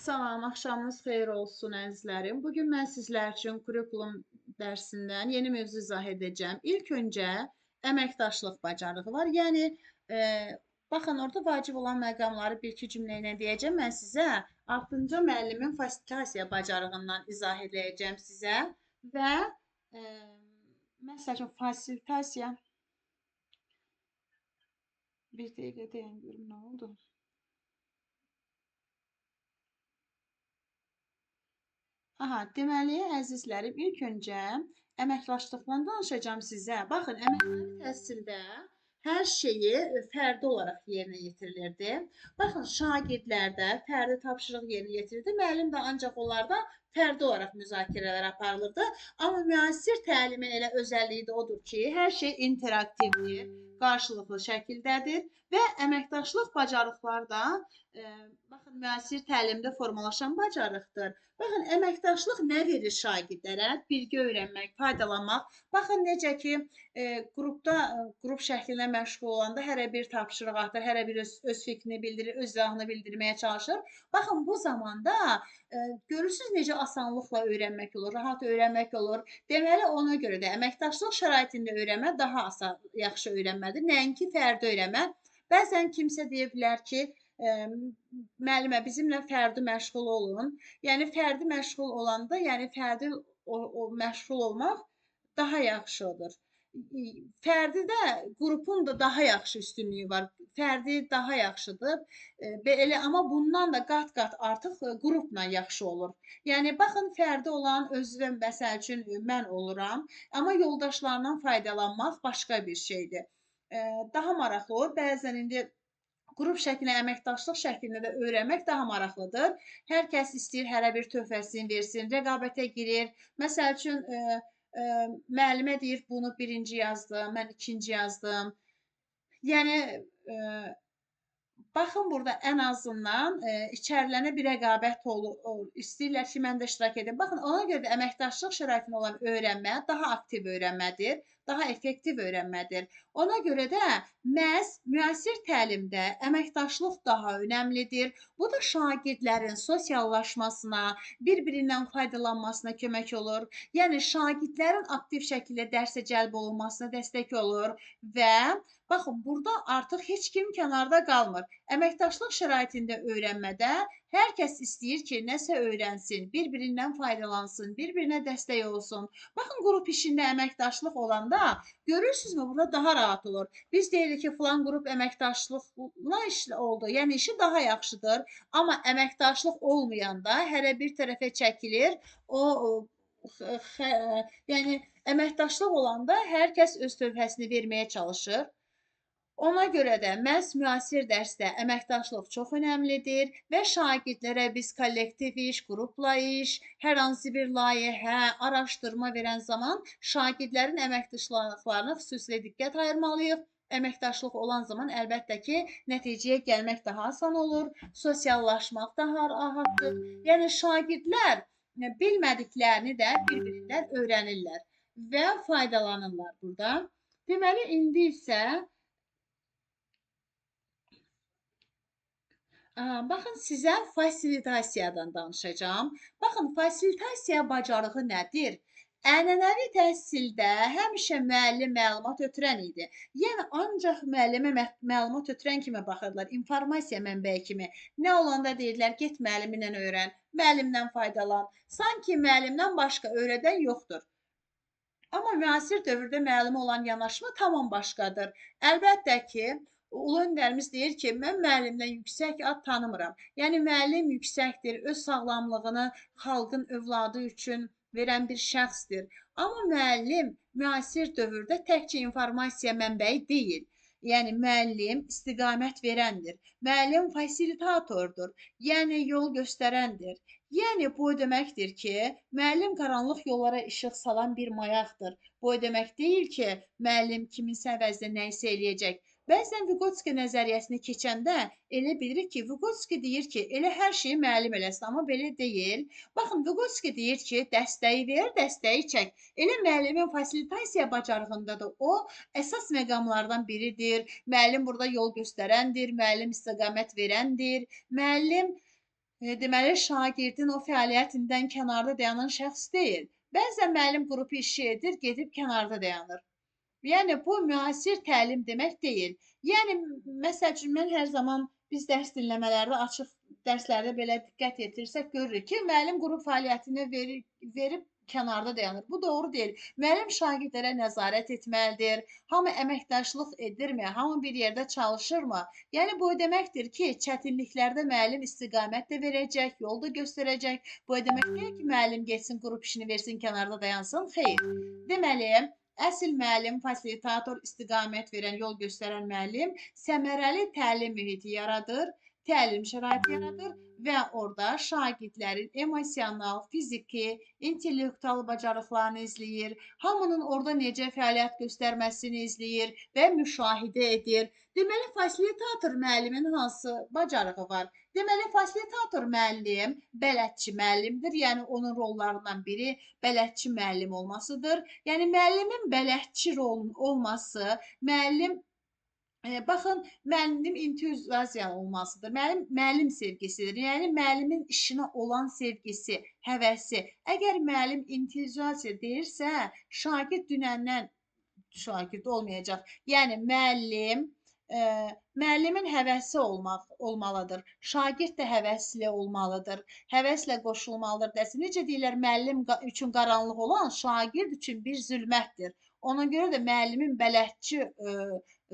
Salam, axşamınız xeyir olsun əzizlərim. Bugün mən sizlər üçün kurikulum dərsindən yeni mövzu izah edəcəm. İlk öncə əməkdaşlıq bacarığı var. Yəni e, baxın orada vacib olan məqamları bir-iki cümlə ilə deyəcəm. Mən sizə ardınca müəllimin fasilitasiya bacarığından izah edəcəm sizə və e, məsəl üçün fasilitasiya bir dəqiqə deyən görüm nə oldu? Aha, deməli, əzizlərim, ilk öncə əməkdaşlıqdan danışacağım sizə. Baxın, əməkdaşlıq təhsildə hər şeyi fərdi olaraq yerinə yetirilirdi. Baxın, şagirdlərdə fərdi tapşırıq yerinə yetirildi. Müəllim də ancaq onlarda fərdi olaraq müzakirələr aparılırdı. Amma müasir təlimin elə özəlliyi də odur ki, hər şey interaktivdir, qarşılıqlı şəkildədir və əməkdaşlıq bacarıqları da baxın, müasir təlimdə formalaşan bacarıqdır. Baxın, əməkdaşlıq nə verir şagirdlərə? Bilgi öyrənmək, faydalanmaq. Baxın, necə ki, qrupda, qrup şəklində məşğul olanda hərə bir tapşırıq atır, hərə bir öz fikrini bildirir, öz izahını bildirməyə çalışır. Baxın, bu zamanda görürsünüz necə asanlıqla öyrənmək olur, rahat öyrənmək olur. Deməli, ona görə də əməkdaşlıq şəraitində öyrənmə daha asan, yaxşı öyrənmədir. Nəinki fərdi öyrənmə. Bəzən kimsə deyə bilər ki, müəllimə bizimlə fərdi məşğul olun. Yəni fərdi məşğul olanda, yəni fərdi məşğul olmaq daha yaxşıdır. Fərdidə qrupun da daha yaxşı üstünlüyü var. Fərdi daha yaxşıdır. Belə amma bundan da qat-qat artıq qrupla yaxşı olur. Yəni baxın, fərdi olan özü məsəl üçün mən oluram, amma yoldaşlarından faydalanmaq başqa bir şeydir. Daha maraqlı olur. Bəzən indi qrup şəklində, əməkdaşlıq şəklində də öyrənmək daha maraqlıdır. Hər kəs istəyir hərə bir töhfəsini versin, rəqabətə girir. Məsəl üçün, müəllimə deyir, bunu birinci yazdım, mən ikinci yazdım. Yəni, baxın, burada ən azından içərilərinə bir rəqabət olur. İstəyirlər ki, mən də iştirak edim. Baxın, ona görə də əməkdaşlıq şəraitində olan öyrənmə daha aktiv öyrənmədir, daha effektiv öyrənmədir. Ona görə də məhz müasir təlimdə əməkdaşlıq daha önəmlidir. Bu da şagirdlərin sosiallaşmasına, bir-birindən faydalanmasına kömək olur. Yəni şagirdlərin aktiv şəkildə dərsə cəlb olunmasına dəstək olur və baxın, burada artıq heç kim kənarda qalmır. Əməkdaşlıq şəraitində öyrənmədə hər kəs istəyir ki, nəsə öyrənsin, bir-birindən faydalansın, bir-birinə dəstək olsun. Baxın, qrup işində əməkdaşlıq olanda görürsünüzmü, burada daha rahat olur. Biz deyirik ki, filan qrup əməkdaşlıqla işlə oldu, yəni işi daha yaxşıdır. Amma əməkdaşlıq olmayanda hərə bir tərəfə çəkilir, yəni əməkdaşlıq olanda hər kəs öz tövhəsini verməyə çalışır. Ona görə də məhz müasir dərsdə əməkdaşlıq çox önəmlidir və şagirdlərə biz kollektiv iş, qrupla iş, hər hansı bir layihə, araşdırma verən zaman şagirdlərin əməkdaşlıqlarına xüsusilə diqqət ayırmalıyıq. Əməkdaşlıq olan zaman əlbəttə ki, nəticəyə gəlmək daha asan olur, sosiallaşmaq daha rahatdır. Yəni şagirdlər bilmədiklərini də bir-birindən öyrənirlər və faydalanırlar burada. Deməli, indi isə baxın, sizə fasilitasiyadan danışacağam. Baxın, fasilitasiya bacarığı nədir? Ənənəvi təhsildə həmişə müəllim məlumat ötürən idi. Yəni, ancaq müəllimə məlumat ötürən kimi baxırlar, informasiya mənbəyi kimi. Nə olanda deyirlər, get müəllimlə öyrən, müəllimdən faydalan. Sanki müəllimdən başqa öyrədən yoxdur. Amma müasir dövrdə müəllimə olan yanaşma tamam başqadır. Əlbəttə ki, Ulu öndərimiz deyir ki, mən müəllimdən yüksək ad tanımıram. Yəni, müəllim yüksəkdir, öz sağlamlığını xalqın övladı üçün verən bir şəxsdir. Amma müəllim müasir dövrdə təkcə informasiya mənbəyi deyil. Yəni, müəllim istiqamət verəndir. Müəllim fasilitatordur, yəni yol göstərəndir. Yəni, bu o deməkdir ki, müəllim qaranlıq yollara işıq salan bir mayaqdır. Bu o demək deyil ki, müəllim kiminsə əvəzinə nə isə eləyəcək. Bəzən Vygotsky nəzəriyyəsini keçəndə elə bilirik ki, Vygotsky deyir ki, elə hər şeyi müəllim eləsin, amma belə deyil. Baxın, Vygotsky deyir ki, dəstəyi ver, dəstəyi çək. Elə müəllimin fasilitasiya bacarığında da o əsas məqamlardan biridir. Müəllim burada yol göstərəndir, müəllim istiqamət verəndir, müəllim Deməli, şagirdin o fəaliyyətindən kənarda dayanan şəxs deyil. Bəzən müəllim qrupu işi edir, gedib kənarda dayanır. Yəni bu müasir təlim demək deyil. Yəni məsəl üçün mən hər zaman biz dərs dinləmələrdə açıq dərslərdə belə diqqət yetirsək görürük ki, müəllim qrup fəaliyyətinə verib kənarda dayanır. Bu doğru deyil. Müəllim şagirdlərə nəzarət etməlidir. Hamı əməkdaşlıq edirmi? Hamı bir yerdə çalışırmı? Yəni bu o deməkdir ki, çətinliklərdə müəllim istiqamət də verəcək, yol da göstərəcək. Bu o demək deyil ki, müəllim getsin qrup işini versin, kənarda dayansın. Xeyr. Deməli, əsl müəllim, fasilitator, istiqamət verən, yol göstərən müəllim səmərəli təlim mühiti yaradır, təlim şəraiti yaradır və orada şagirdlərin emosional, fiziki, intellektual bacarıqlarını izləyir, hamının orada necə fəaliyyət göstərməsini izləyir və müşahidə edir. Deməli, fasilitator müəllimin hansı bacarığı var? Deməli, fasilitator müəllim bələdçi müəllimdir, yəni onun rollarından biri bələdçi müəllim olmasıdır. Yəni müəllimin bələdçi rolunun olması, müəllim baxın, müəllim entuziazm olmasıdır. Müəllim sevgisidir. Yəni müəllimin işinə olan sevgisi, həvəsi. Əgər müəllim entuziazm deyirsə, şagird dünəndən şagird olmayacaq. Yəni müəllimin həvəsi olmalıdır. Şagird də həvəsli olmalıdır. Həvəslə qoşulmalıdır. Dəsə necə deyirlər, müəllim üçün qaranlıq olan şagird üçün bir zülmətdir. Ona görə də müəllimin bələdçi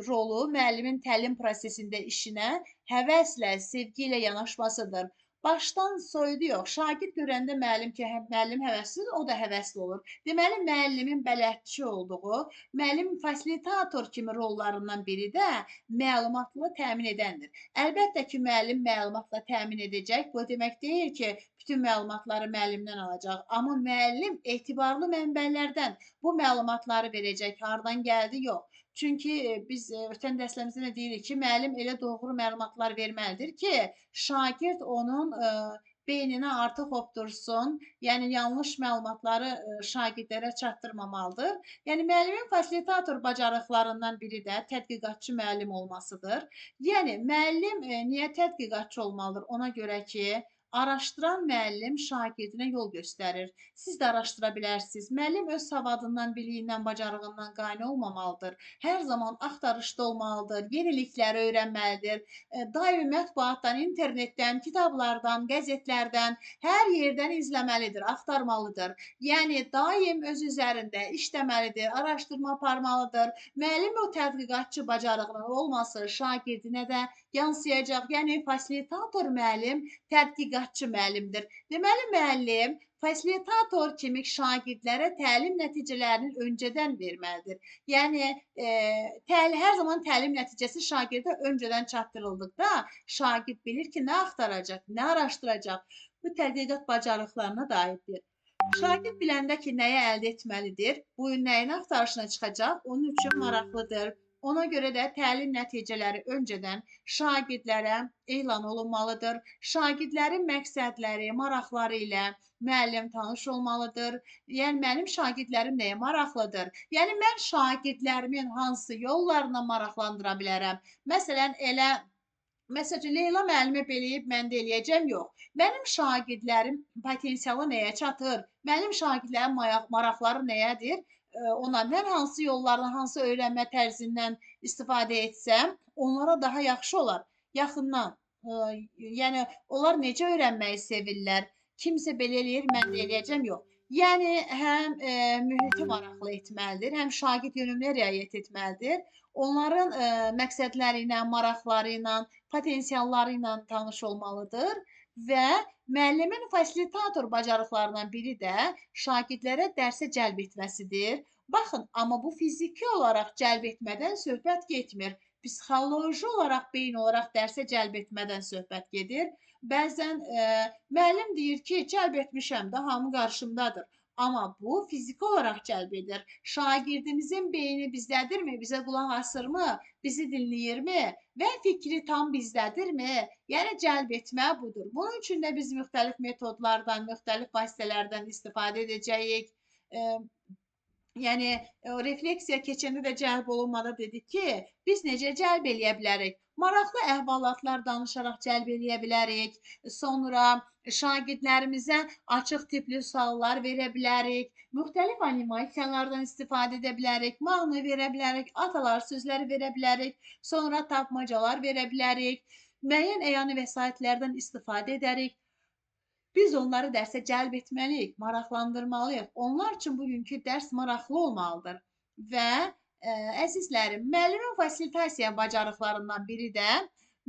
rolu, müəllimin təlim prosesində işinə həvəslə, sevgi ilə yanaşmasıdır. Başdan soyudu yox. Şagird görəndə müəllim ki, müəllim həvəslidir, o da həvəsli olur. Deməli, müəllimin bələdçi olduğu, müəllim fasilitator kimi rollarından biri də məlumatla təmin edəndir. Əlbəttə ki, müəllim məlumatla təmin edəcək. Bu demək deyil ki, bütün məlumatları müəllimdən alacaq. Amma müəllim etibarlı mənbələrdən bu məlumatları verəcək. Hardan gəldi? Yox. Çünki biz ötən dərslərimizdə də deyirik ki, müəllim elə doğru məlumatlar verməlidir ki, şagird onun beyninə artıq hopdursun, yəni yanlış məlumatları şagirdlərə çatdırmamalıdır. Yəni müəllimin fasilitator bacarıqlarından biri də tədqiqatçı müəllim olmasıdır. Yəni müəllim niyə tədqiqatçı olmalıdır? Ona görə ki, araşdıran müəllim şagirdinə yol göstərir. Siz də araşdıra bilərsiniz. Müəllim öz savadından, biliyindən, bacarığından qane olmamalıdır. Hər zaman axtarışda olmalıdır, yenilikləri öyrənməlidir. Daimi mətbuatdan, internetdən, kitablardan, qəzetlərdən, hər yerdən izləməlidir, axtarmalıdır. Yəni daim öz üzərində işləməlidir, araşdırma aparmalıdır. Müəllim o tədqiqatçı bacarığının olması şagirdinə də yansıyacaq. Yəni fasilitator müəllim tədqiqatçı müəllimdir. Deməli, müəllim fasilitator kimi şagirdlərə təlim nəticələrini öncədən verməlidir. Yəni, hər zaman təlim nəticəsi şagirdə öncədən çatdırıldıqda, şagird bilir ki, nə axtaracaq, nə araşdıracaq. Bu tədqiqat bacarıqlarına da aiddir. Şagird biləndə ki, nəyi əldə etməlidir, bu gün nəyin axtarışına çıxacaq, onun üçün maraqlıdır. Ona görə də təlim nəticələri öncədən şagirdlərə elan olunmalıdır. Şagirdlərin məqsədləri, maraqları ilə müəllim tanış olmalıdır. Yəni mənim şagirdlərim nəyə maraqlıdır? Yəni mən şagirdlərimin hansı yollarına maraqlandıra bilərəm? Məsələn, Leyla müəllimə belə eləyib, mən də eləyəcəm, yox. Mənim şagirdlərim potensialı nəyə çatır? Mənim şagirdlərim maraqları nəyədir? Ondan mən hansı yollardan, hansı öyrənmə tərzindən istifadə etsəm, onlara daha yaxşı olar. Yaxından, yəni onlar necə öyrənməyi sevirlər? Kimsə belə eləyir, mən də eləyəcəm, yox. Yəni həm mühiti maraqlı etməlidir, həm şagird yönümlü riayət etməlidir. Onların məqsədləri ilə, maraqları ilə, potensialları ilə tanış olmalıdır və müəllimin fasilitator bacarıqlarından biri də şagirdlərə dərsə cəlb etməsidir. Baxın, amma bu fiziki olaraq cəlb etmədən söhbət getmir. Psixoloji olaraq, beyin olaraq dərsə cəlb etmədən söhbət gedir. Bəzən müəllim deyir ki, cəlb etmişəm də, hamı qarşımdadır. Amma bu fiziki olaraq cəlb edir. Şagirdimizin beyni bizdədirmi? Bizə qulaq asırmı? Bizi dinləyirmi? Və fikri tam bizdədirmi? Yəni cəlb etmə budur. Bunun üçün də biz müxtəlif metodlardan, müxtəlif vasitələrdən istifadə edəcəyik. Yəni refleksiya keçəndə də cəlb olunmada dedik ki, biz necə cəlb eləyə bilərik? Maraqlı əhvalatlar danışaraq cəlb eləyə bilərik. Sonra şagirdlərimizə açıq tipli suallar verə bilərik. Müxtəlif animasiyalardan istifadə edə bilərik. Mahnı verə bilərik, atalar sözləri verə bilərik. Sonra tapmacalar verə bilərik. Müəyyən əyani vəsaitlərdən istifadə edərik. Biz onları dərsə cəlb etməliyik, maraqlandırmalıyıq. Onlar üçün bugünkü dərs maraqlı olmalıdır. Və əzizlərim, müəllimin fasilitasiya bacarıqlarından biri də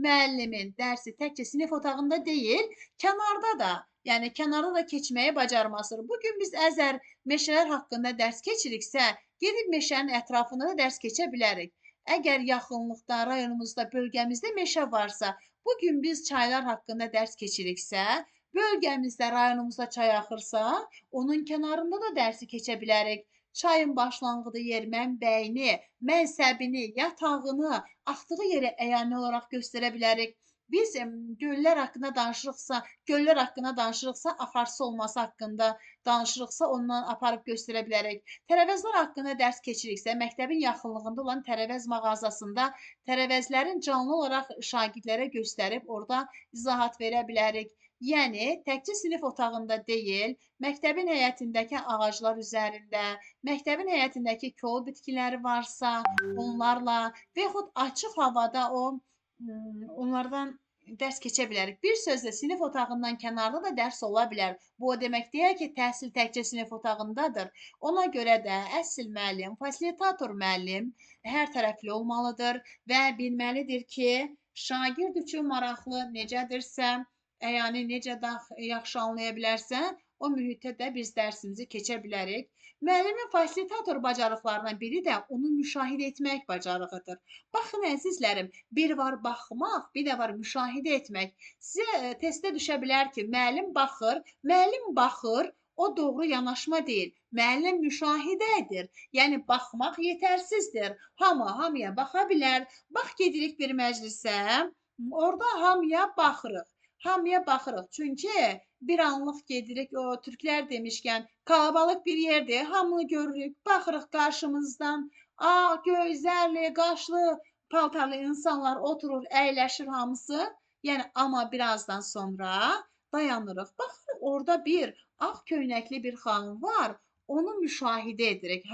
müəllimin dərsi təkcə sinif otağında deyil, kənarda da, yəni kənarda da keçməyi bacarmasıdır. Bugün biz əgər meşələr haqqında dərs keçiriksə, gedib meşənin ətrafında da dərs keçə bilərik. Əgər yaxınlıqda, rayonumuzda, bölgəmizdə meşə varsa, bugün biz çaylar haqqında dərs keçiriksə, bölgəmizdə, rayonumuzda çay axırsa, onun kənarında da dərsi keçə bilərik. Çayın başlanğıdığı yer, mənbəyini, mənsəbini, yatağını, axdığı yeri əyani olaraq göstərə bilərik. Biz göllər haqqında danışırıqsa, axarsı olması haqqında danışırıqsa, ondan aparıb göstərə bilərik. Tərəvəzlər haqqında dərs keçiriksə, məktəbin yaxınlığında olan tərəvəz mağazasında tərəvəzlərin canlı olaraq şagirdlərə göstərib orada izahat verə bilərik. Yəni, təkcə sinif otağında deyil, məktəbin həyətindəki ağaclar üzərində, məktəbin həyətindəki kol bitkiləri varsa, onlarla və yaxud açıq havada onlardan dərs keçə bilərik. Bir sözlə, sinif otağından kənarda da dərs ola bilər. Bu o demək deyil ki, təhsil təkcə sinif otağındadır. Ona görə də əsl müəllim, fasilitator müəllim hər tərəfli olmalıdır və bilməlidir ki, şagird üçün maraqlı necədirsə, əyani necə yaxşı anlaya bilərsə, o mühitdə də biz dərsimizi keçə bilərik. Müəllimin fasilitator bacarıqlarından biri də onu müşahidə etmək bacarığıdır. Baxın əzizlərim, bir var baxmaq, bir də var müşahidə etmək. Sizə testdə düşə bilər ki, müəllim baxır, o doğru yanaşma deyil. Müəllim müşahidə edir. Yəni baxmaq yetərsizdir. Hamıya baxa bilər. Bax gedirik bir məclisə, orada hamıya baxırıq. Hamıya baxırıq. Çünki bir anlıq gedirik, o türklər demişkən, kalabalıq bir yerdir, hamını görürük, baxırıq qarşımızdan, gözəlli, qaşlı, paltarlı insanlar oturur, əyləşir hamısı. Yəni, amma birazdan sonra dayanırıq. Baxırıq, orada bir ağ köynəkli bir xanım var, onu müşahidə edirik.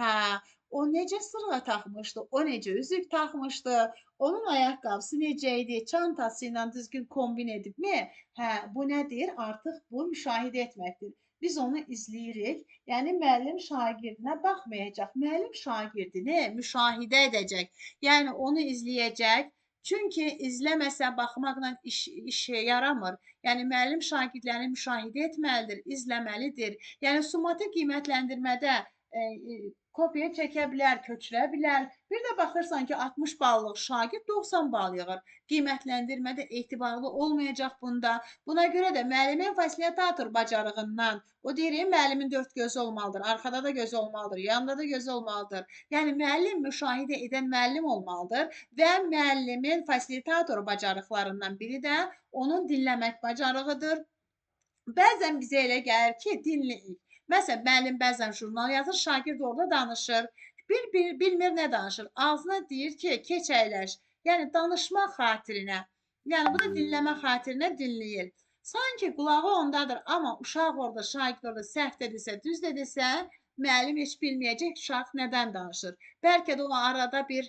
O necə sırğa taxmışdı, o necə üzük taxmışdı, onun ayaqqabısı necə idi, çantası ilə düzgün kombin edibmi? Bu nədir? Artıq bu müşahidə etməkdir. Biz onu izləyirik. Yəni, müəllim şagirdinə baxmayacaq. Müəllim şagirdini müşahidə edəcək. Yəni, onu izləyəcək. Çünki izləməsə, baxmaqla iş yaramır. Yəni, müəllim şagirdlərini müşahidə etməlidir, izləməlidir. Yəni, summativ qiymətləndirmədə kopya çəkə bilər, köçürə bilər. Bir də baxırsan ki, 60 ballıq şagird 90 bal yığır. Qiymətləndirmədə etibarlı olmayacaq bunda. Buna görə də müəllimin fasilitator bacarığından, o deyir, müəllimin 4 gözü olmalıdır, arxada da gözü olmalıdır, yanında da gözü olmalıdır. Yəni, müəllim müşahidə edən müəllim olmalıdır və müəllimin fasilitator bacarıqlarından biri də onun dinləmək bacarığıdır. Bəzən bizə elə gəlir ki, dinləyik. Məsələn, müəllim bəzən jurnal yazır, şagird orada danışır. Bilmir nə danışır. Ağzına deyir ki, keç əyləş. Yəni, danışmaq xatirinə. Yəni, bu da dinləmə xatirinə dinləyir. Sanki qulağı ondadır, amma uşaq orada, şagird orada səhv dedirsə, düz dedirsə, müəllim heç bilməyəcək uşaq nədən danışır. Bəlkə də o arada bir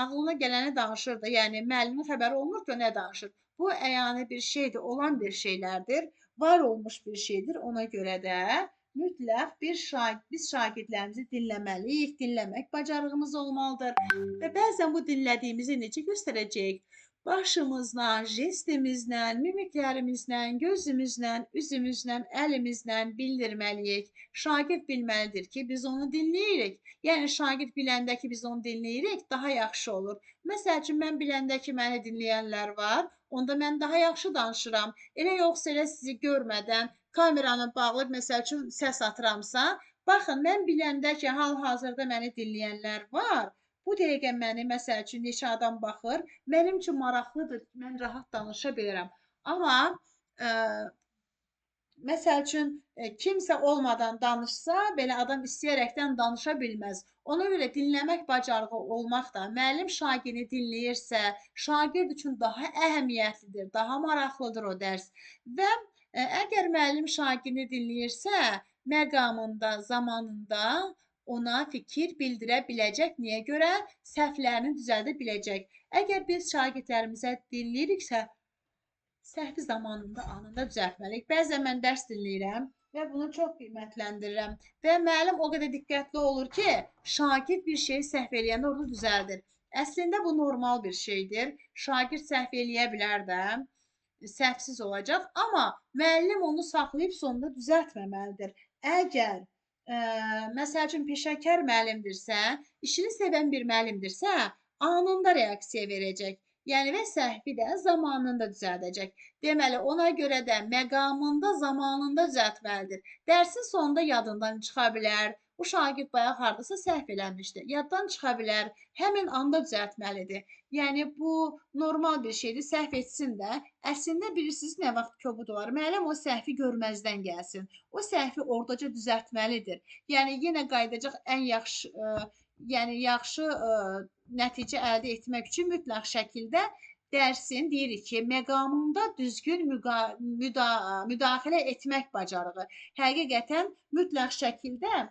ağlına gələni danışır da, yəni müəllimin xəbəri olmur ki, o nə danışır. Bu əyani bir şeydir, olan bir şeylərdir, var olmuş bir şeydir. Ona görə də mütləq biz şagirdlərimizi dinləməliyik, dinləmək bacarığımız olmalıdır. Və bəzən bu dinlədiyimizi necə göstərəcəyik? Başımızla, jestimizlə, mimiklərimizlə, gözümüzlə, üzümüzlə, əlimizlə bildirməliyik. Şagird bilməlidir ki, biz onu dinləyirik. Yəni, şagird biləndə ki, biz onu dinləyirik, daha yaxşı olur. Məsəl üçün, mən biləndə ki, məni dinləyənlər var, onda mən daha yaxşı danışıram. Elə yoxsa elə sizi görmədən, kameranı bağlayıb, məsəl üçün, səs atıramsa, baxın, mən biləndə ki, hal-hazırda məni dinləyənlər var, bu dəqiqə məni, məsəl üçün, neçə adam baxır, mənim üçün maraqlıdır, mən rahat danışa bilərəm. Amma Məsəl üçün, kimsə olmadan danışsa, belə adam istəyərəkdən danışa bilməz. Ona görə dinləmək bacarığı olmaq da, müəllim şagirdi dinləyirsə, şagird üçün daha əhəmiyyətlidir, daha maraqlıdır o dərs. Və əgər müəllim şagirdi dinləyirsə, məqamında, zamanında ona fikir bildirə biləcək. Niyə görə? Səhvlərini düzəldə biləcək. Əgər biz şagirdlərimizə dinləyiriksə, səhvi zamanında, anında düzəltməliyik. Bəzən mən dərs dinləyirəm və bunu çox qiymətləndirirəm. Və müəllim o qədər diqqətli olur ki, şagird bir şeyi səhv eləyəndə orada düzəldir. Əslində bu normal bir şeydir. Şagird səhv eləyə bilər də, səhvsiz olacaq, amma müəllim onu saxlayıb sonunda düzəltməməlidir. Əgər məsəl üçün peşəkar müəllimdirsə, işini sevən bir müəllimdirsə, anında reaksiya verəcək. Yəni və səhvi də zamanında düzəldəcək. Deməli, ona görə də məqamında, zamanında düzəltməlidir. Dərsin sonunda yadından çıxa bilər. Bu şagird bayaq hardasa səhv eləmişdi. Yaddan çıxa bilər. Həmin anda düzəltməlidir. Yəni bu normal bir şeydir. Səhv etsin də. Əslində bilirsiniz nə vaxt kobud olar? Müəllim o səhvi görməzdən gəlsin. O səhvi ordaca düzəltməlidir. Yəni yenə qayıdacaq ən yaxşı yaxşı nəticə əldə etmək üçün mütləq şəkildə dərsin deyirik ki, məqamında düzgün müdaxilə etmək bacarığı. Həqiqətən mütləq şəkildə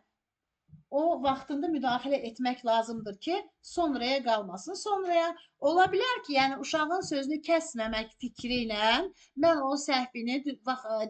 o vaxtında müdaxilə etmək lazımdır ki, sonraya qalmasın. Sonraya ola bilər ki, yəni uşağın sözünü kəsməmək fikri ilə mən o səhvini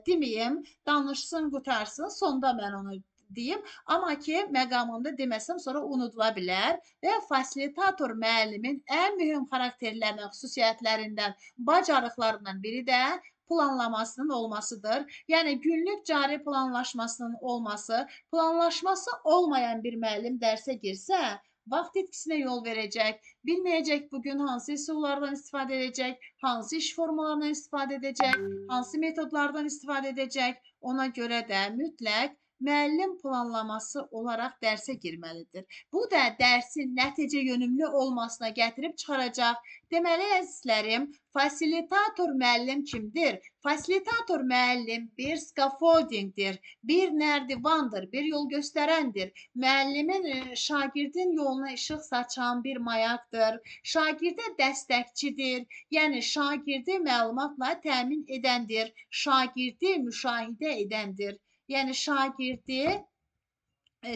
deməyim, danışsın, qutarsın, sonda mən onu deyim. Amma ki, məqamında deməsəm sonra unudula bilər və fasilitator müəllimin ən mühüm xarakterlərindən, xüsusiyyətlərindən, bacarıqlarından biri də planlamasının olmasıdır. Yəni günlük cari planlaşmasının olması, planlaşması olmayan bir müəllim dərsə girsə, vaxt itkisinə yol verəcək, bilməyəcək bugün hansı üsullardan istifadə edəcək, hansı iş formalarından istifadə edəcək, hansı metodlardan istifadə edəcək. Ona görə də mütləq müəllim planlaması olaraq dərsə girməlidir. Bu da dərsin nəticə yönümlü olmasına gətirib çıxaracaq. Deməli, əzizlərim, fasilitator müəllim kimdir? Fasilitator müəllim bir scaffoldingdir, bir nərdivandır, bir yol göstərəndir. Müəllimin şagirdin yoluna işıq saçan bir mayaqdır. Şagirdə dəstəkçidir, yəni şagirdi məlumatla təmin edəndir, şagirdi müşahidə edəndir. Yəni şagirdi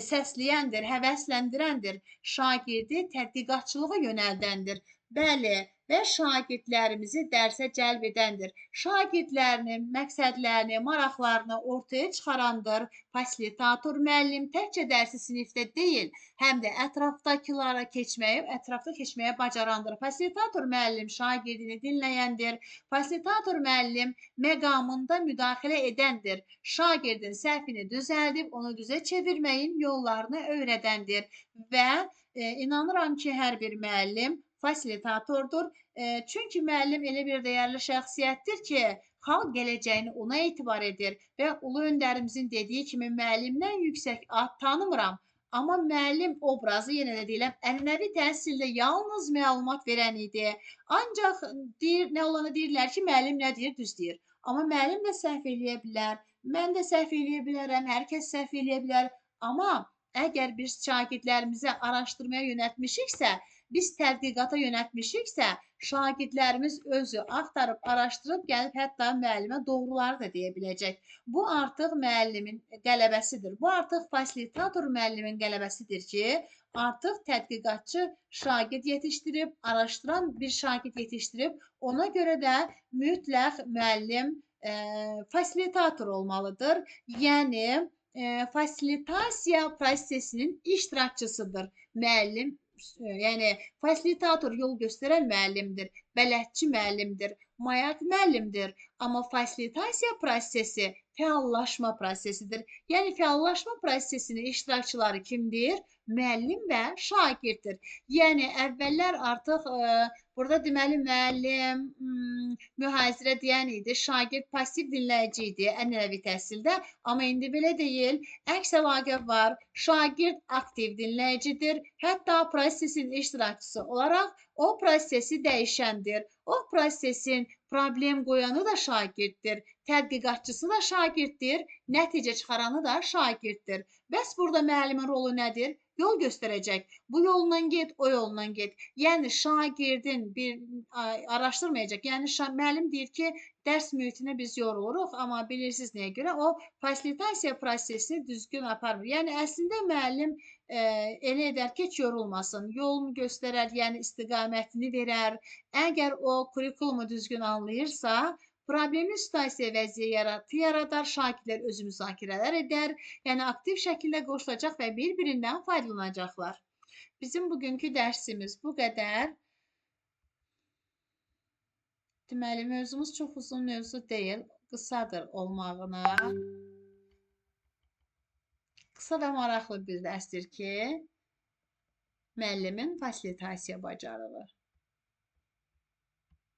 səsləyəndir, həvəsləndirəndir, şagirdi tədqiqatçılığa yönəldəndir. Bəli, və şagirdlərimizi dərsə cəlb edəndir. Şagirdlərinin məqsədlərini, maraqlarını ortaya çıxarandır. Fasilitator müəllim təkcə dərsi sinifdə deyil, həm də ətrafda keçməyə bacarandır. Fasilitator müəllim şagirdini dinləyəndir. Fasilitator müəllim məqamında müdaxilə edəndir. Şagirdin səhvini düzəldib onu düzə çevirməyin yollarını öyrədəndir və inanıram ki, hər bir müəllim fasilitatordur. Çünki müəllim elə bir dəyərli şəxsiyyətdir ki, xalq gələcəyini ona etibar edir və ulu öndərimizin dediyi kimi müəllimdən yüksək ad tanımıram. Amma müəllim obrazı, yenə də deyirəm, ənənəvi təhsildə yalnız məlumat verən idi. Ancaq nə olana deyirlər ki, müəllim nə deyir, düz deyir. Amma müəllim də səhv eləyə bilər, mən də səhv eləyə bilərəm, hər kəs səhv eləyə bilər. Amma əgər biz şagirdlərimizi araşdırmaya yönəltmişiksə, biz tədqiqata yönəltmişiksə, şagirdlərimiz özü axtarıb, araşdırıb, gəlib hətta müəllimə doğruları da deyə biləcək. Bu artıq müəllimin qələbəsidir. Bu artıq fasilitator müəllimin qələbəsidir ki, artıq tədqiqatçı şagird yetişdirib, araşdıran bir şagird yetişdirib, ona görə də mütləq müəllim fasilitator olmalıdır. Yəni, fasilitasiya prosesinin iştirakçısıdır müəllim. Yəni fasilitator yol göstərən müəllimdir, bələdçi müəllimdir, mayaq müəllimdir. Amma fasilitasiya prosesi fəallaşma prosesidir. Yəni fəallaşma prosesinin iştirakçıları kimdir? müəllim və şagirddir. Yəni əvvəllər artıq burada deməli müəllim, mühazirə deyən idi, şagird passiv dinləyici idi ənənəvi təhsildə, amma indi belə deyil. Əks əlaqə var. Şagird aktiv dinləyicidir. Hətta prosesin iştirakçısı olaraq o prosesi dəyişəndir. O prosesin problem qoyanı da şagirddir. Tədqiqatçısı da şagirddir. Nəticə çıxaranı da şagirddir. Bəs burada müəllimin rolu nədir? Yol göstərəcək. Bu yolla get, o yolla get. Yəni şagirdin bir araşdırmayacaq. Yəni müəllim deyir ki, dərs mühitinə biz yoruluruq, amma bilirsiniz nəyə görə? O fasilitasiya prosesini düzgün aparmır. Yəni əslində müəllim elə edər ki, heç yorulmasın. Yolunu göstərər, yəni istiqamətini verər. Əgər o kurikulumu düzgün anlayırsa, problemli situasiya vəziyyəti yaradar, şagirdlər özü müzakirələr edər, yəni aktiv şəkildə qoşulacaq və bir-birindən faydalanacaqlar. Bizim bugünkü dərsimiz bu qədər. Deməli, mövzumuz çox uzun mövzu deyil, qısadır olmağına. Qısa və maraqlı bir dərsdir ki, müəllimin fasilitasiya bacarığı.